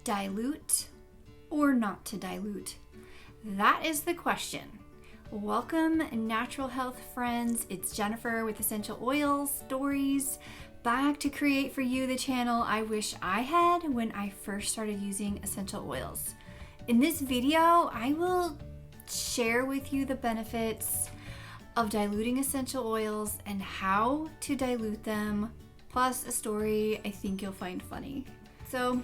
dilute or not to dilute? That is the question. Welcome, natural health friends. It's Jennifer with Essential Oils Stories, back to create for you the channel I wish I had when I first started using essential oils. In this video, I will share with you the benefits of diluting essential oils and how to dilute them, plus a story I think you'll find funny. So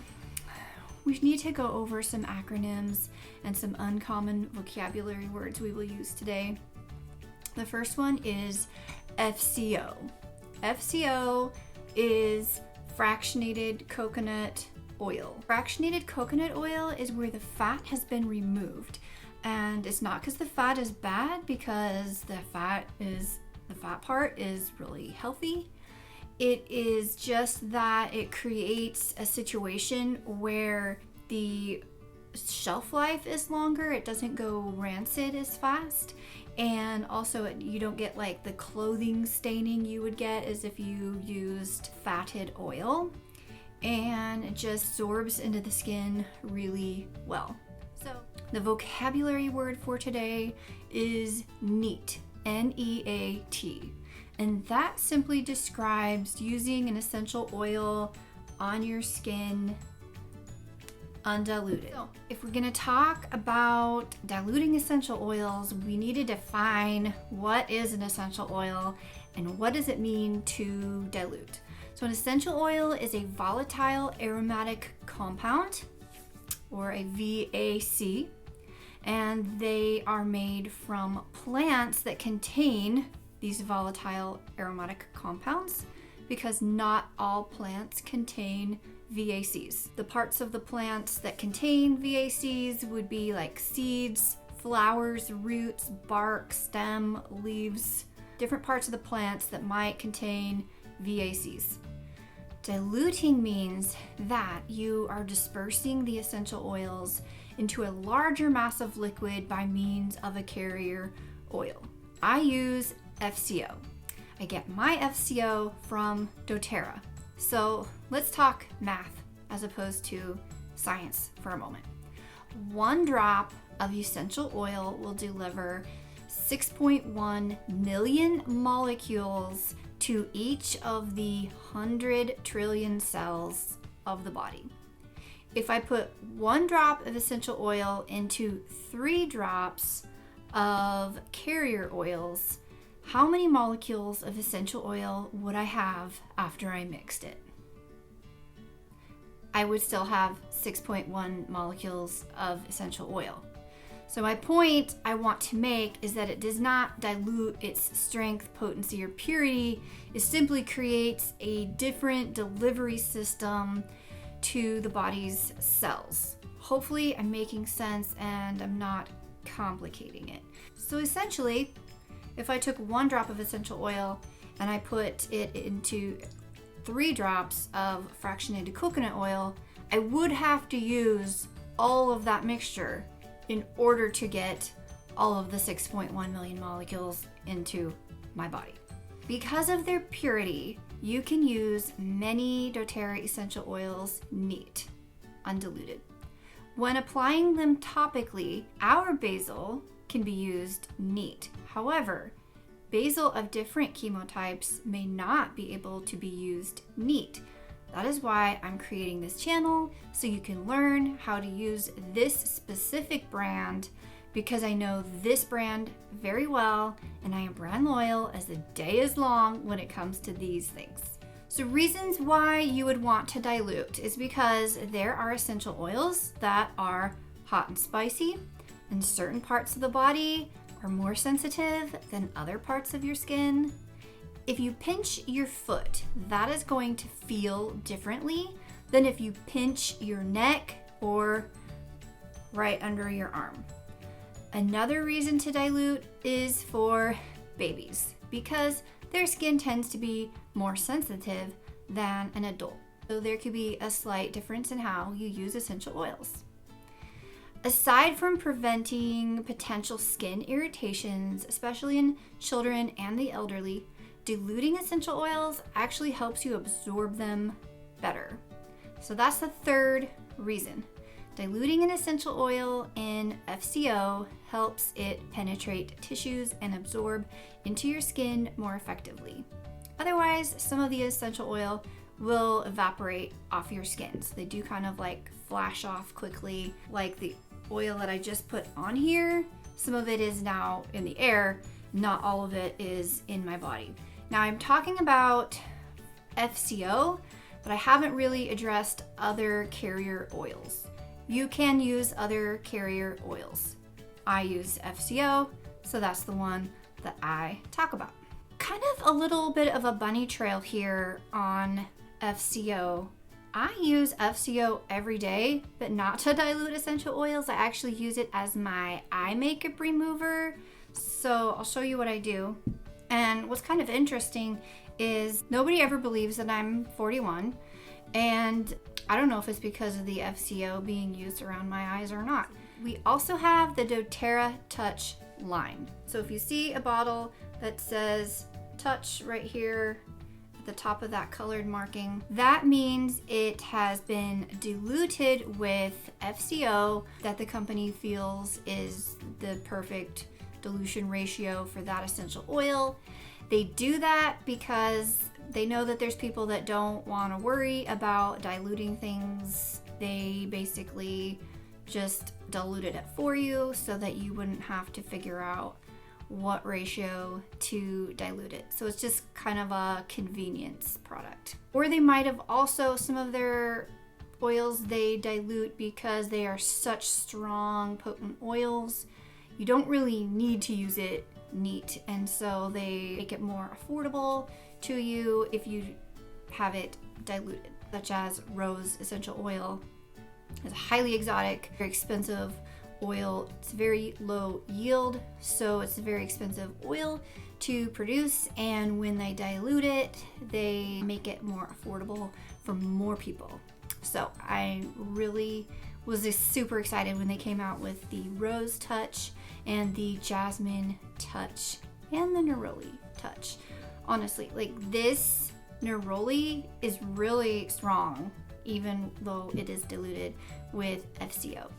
we need to go over some acronyms and some uncommon vocabulary words we will use today. The first one is FCO. FCO is fractionated coconut oil. Fractionated coconut oil is where the fat has been removed. And it's not because the fat is bad, because the fat part is really healthy. It is just that it creates a situation where the shelf life is longer. It doesn't go rancid as fast. And also you don't get like the clothing staining you would get as if you used fatted oil. And it just absorbs into the skin really well. So the vocabulary word for today is neat, N-E-A-T. And that simply describes using an essential oil on your skin undiluted. So if we're gonna talk about diluting essential oils, we need to define what is an essential oil and what does it mean to dilute. So an essential oil is a volatile aromatic compound, or a VAC, and they are made from plants that contain these volatile aromatic compounds, because not all plants contain VACs. The parts of the plants that contain VACs would be like seeds, flowers, roots, bark, stem, leaves, different parts of the plants that might contain VACs. Diluting means that you are dispersing the essential oils into a larger mass of liquid by means of a carrier oil. I use FCO. I get my FCO from doTERRA. So let's talk math as opposed to science for a moment. 1 drop of essential oil will deliver 6.1 million molecules to each of the 100 trillion cells of the body. If I put 1 drop of essential oil into 3 drops of carrier oils, how many molecules of essential oil would I have after I mixed it? I would still have 6.1 molecules of essential oil. So my point I want to make is that it does not dilute its strength, potency, or purity. It simply creates a different delivery system to the body's cells. Hopefully I'm making sense and I'm not complicating it. So essentially, if I took 1 drop of essential oil and I put it into 3 drops of fractionated coconut oil, I would have to use all of that mixture in order to get all of the 6.1 million molecules into my body. Because of their purity, you can use many doTERRA essential oils neat, undiluted. When applying them topically, our basil can be used neat. However, basil of different chemotypes may not be able to be used neat. That is why I'm creating this channel, so you can learn how to use this specific brand, because I know this brand very well and I am brand loyal as the day is long when it comes to these things. So reasons why you would want to dilute is because there are essential oils that are hot and spicy, and certain parts of the body are more sensitive than other parts of your skin. If you pinch your foot, that is going to feel differently than if you pinch your neck or right under your arm. Another reason to dilute is for babies, because their skin tends to be more sensitive than an adult. So there could be a slight difference in how you use essential oils. Aside from preventing potential skin irritations, especially in children and the elderly, diluting essential oils actually helps you absorb them better. So that's the third reason. Diluting an essential oil in FCO helps it penetrate tissues and absorb into your skin more effectively. Otherwise, some of the essential oil will evaporate off your skin. So they do kind of like flash off quickly, like the oil that I just put on here. Some of it is now in the air, not all of it is in my body. Now I'm talking about FCO, but I haven't really addressed other carrier oils. You can use other carrier oils. I use FCO, so that's the one that I talk about. Kind of a little bit of a bunny trail here on FCO. I use FCO every day, but not to dilute essential oils. I actually use it as my eye makeup remover. So I'll show you what I do. And what's kind of interesting is nobody ever believes that I'm 41. And I don't know if it's because of the FCO being used around my eyes or not. We also have the doTERRA Touch line. So if you see a bottle that says Touch right here at the top of that colored marking, that means it has been diluted with FCO that the company feels is the perfect dilution ratio for that essential oil. They do that because they know that there's people that don't want to worry about diluting things. They basically just diluted it for you so that you wouldn't have to figure out what ratio to dilute it. So it's just kind of a convenience product. Or they might have also, some of their oils they dilute because they are such strong, potent oils. You don't really need to use it neat, and so they make it more affordable to you if you have it diluted, such as rose essential oil. It's a highly exotic, very expensive oil. It's very low yield, so it's a very expensive oil to produce, and when they dilute it, they make it more affordable for more people. So I really was just super excited when they came out with the Rose Touch and the Jasmine Touch and the Neroli Touch. Honestly, like this Neroli is really strong, even though it is diluted with FCO.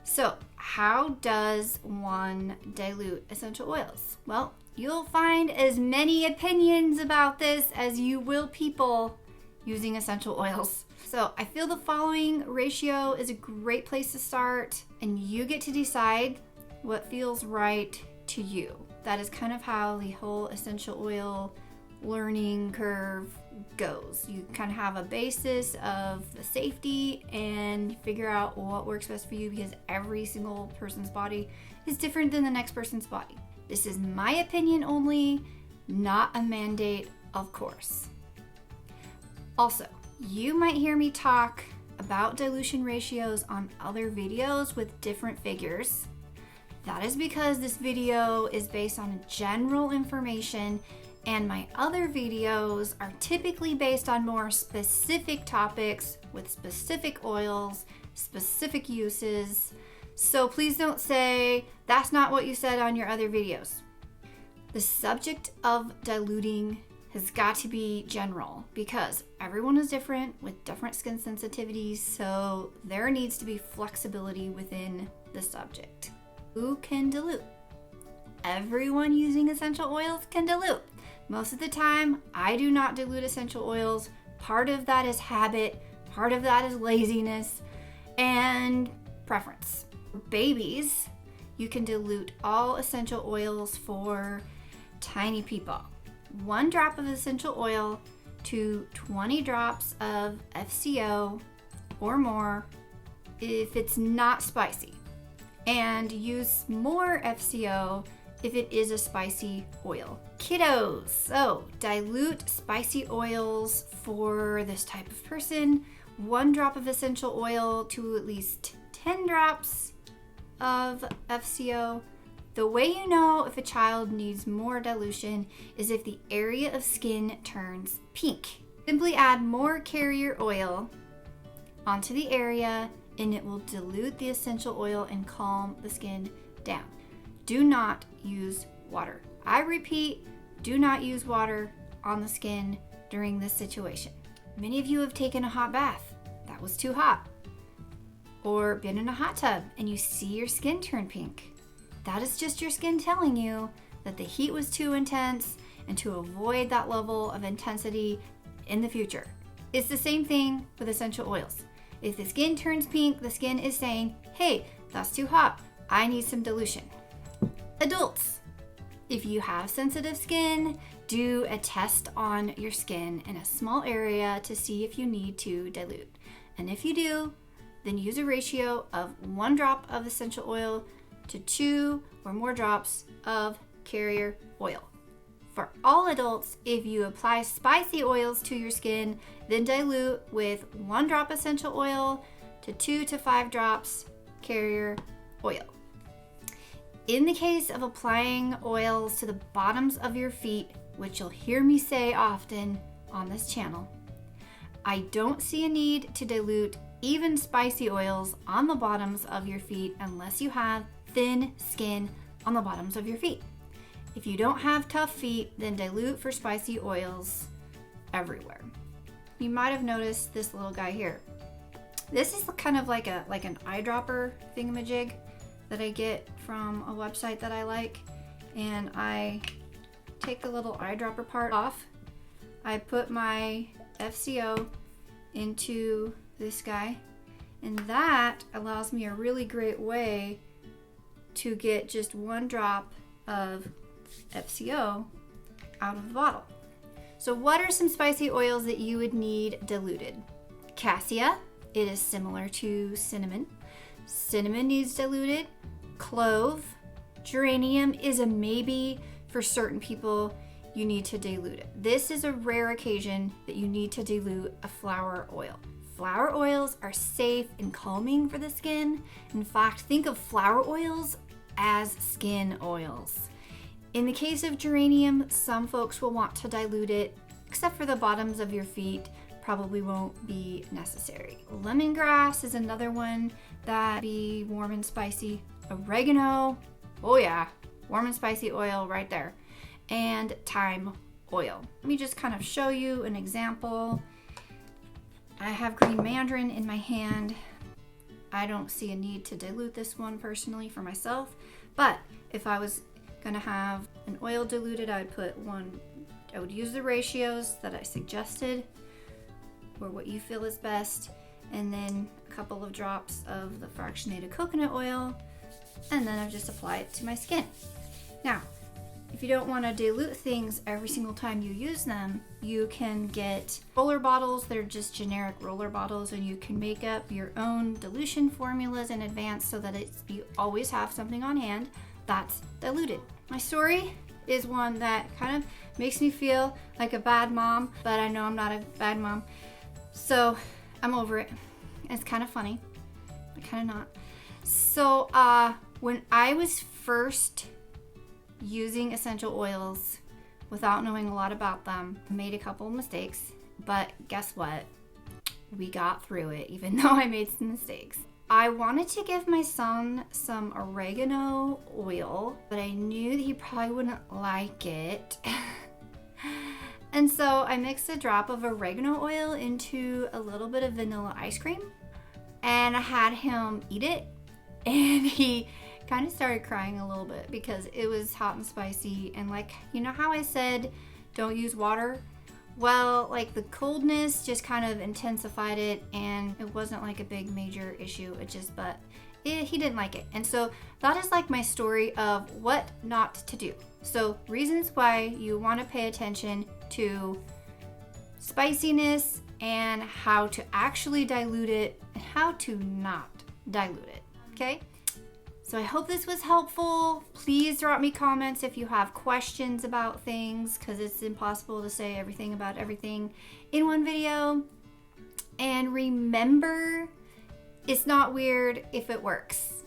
So how does one dilute essential oils? Well, you'll find as many opinions about this as you will people using essential oils. So I feel the following ratio is a great place to start, and you get to decide what feels right to you. That is kind of how the whole essential oil learning curve goes. You kind of have a basis of the safety and figure out what works best for you, because every single person's body is different than the next person's body. This is my opinion only, not a mandate, of course. Also, you might hear me talk about dilution ratios on other videos with different figures. That is because this video is based on general information, and my other videos are typically based on more specific topics with specific oils, specific uses. So please don't say, that's not what you said on your other videos. The subject of diluting has got to be general, because everyone is different with different skin sensitivities, so there needs to be flexibility within the subject. Who can dilute? Everyone using essential oils can dilute. Most of the time, I do not dilute essential oils. Part of that is habit, part of that is laziness, and preference. For babies, you can dilute all essential oils for tiny people. 1 drop of essential oil to 20 drops of FCO or more if it's not spicy, and use more FCO if it is a spicy oil. Kiddos, so dilute spicy oils for this type of person. 1 drop of essential oil to at least 10 drops of FCO. The way you know if a child needs more dilution is if the area of skin turns pink. Simply add more carrier oil onto the area and it will dilute the essential oil and calm the skin down. Do not use water. I repeat, do not use water on the skin during this situation. Many of you have taken a hot bath. That was too hot. or been in a hot tub and you see your skin turn pink. That is just your skin telling you that the heat was too intense and to avoid that level of intensity in the future. It's the same thing with essential oils. If the skin turns pink, the skin is saying, hey, that's too hot. I need some dilution. Adults, if you have sensitive skin, do a test on your skin in a small area to see if you need to dilute. And if you do, then use a ratio of 1 drop of essential oil to 2 or more drops of carrier oil. For all adults, if you apply spicy oils to your skin, then dilute with 1 drop essential oil to 2 to 5 drops carrier oil. In the case of applying oils to the bottoms of your feet, which you'll hear me say often on this channel, I don't see a need to dilute even spicy oils on the bottoms of your feet unless you have thin skin on the bottoms of your feet. If you don't have tough feet, then dilute for spicy oils everywhere. You might have noticed this little guy here. This is kind of like an eyedropper thingamajig that I get from a website that I like, and I take the little eyedropper part off. I put my FCO into this guy, and that allows me a really great way to get just 1 drop of FCO out of the bottle. So what are some spicy oils that you would need diluted? Cassia, it is similar to cinnamon. Cinnamon needs diluted. Clove, geranium is a maybe. For certain people, you need to dilute it. This is a rare occasion that you need to dilute a flower oil. Flower oils are safe and calming for the skin. In fact, think of flower oils as skin oils. In the case of geranium, some folks will want to dilute it, except for the bottoms of your feet, probably won't be necessary. Lemongrass is another one that be warm and spicy. Oregano, oh yeah, warm and spicy oil right there. And thyme oil. Let me just kind of show you an example. I have green mandarin in my hand. I don't see a need to dilute this one personally for myself, but if I was gonna have an oil diluted, I would use the ratios that I suggested or what you feel is best, and then a couple of drops of the fractionated coconut oil, and then I just apply it to my skin. Now, if you don't want to dilute things every single time you use them, you can get roller bottles. They're just generic roller bottles, and you can make up your own dilution formulas in advance so that you always have something on hand that's diluted. My story is one that kind of makes me feel like a bad mom, but I know I'm not a bad mom, so I'm over it. It's kind of funny, but kind of not. So when I was first using essential oils without knowing a lot about them, I made a couple of mistakes, but guess what? We got through it, even though I made some mistakes. I wanted to give my son some oregano oil, but I knew that he probably wouldn't like it. And so I mixed a drop of oregano oil into a little bit of vanilla ice cream, and I had him eat it, and he kind of started crying a little bit because it was hot and spicy. And like, you know how I said don't use water? Well, like the coldness just kind of intensified it, and it wasn't like a big major issue. He didn't like it. And so that is like my story of what not to do. So reasons why you want to pay attention to spiciness and how to actually dilute it and how to not dilute it. Okay? So I hope this was helpful. Please drop me comments if you have questions about things, because it's impossible to say everything about everything in one video. And remember, it's not weird if it works.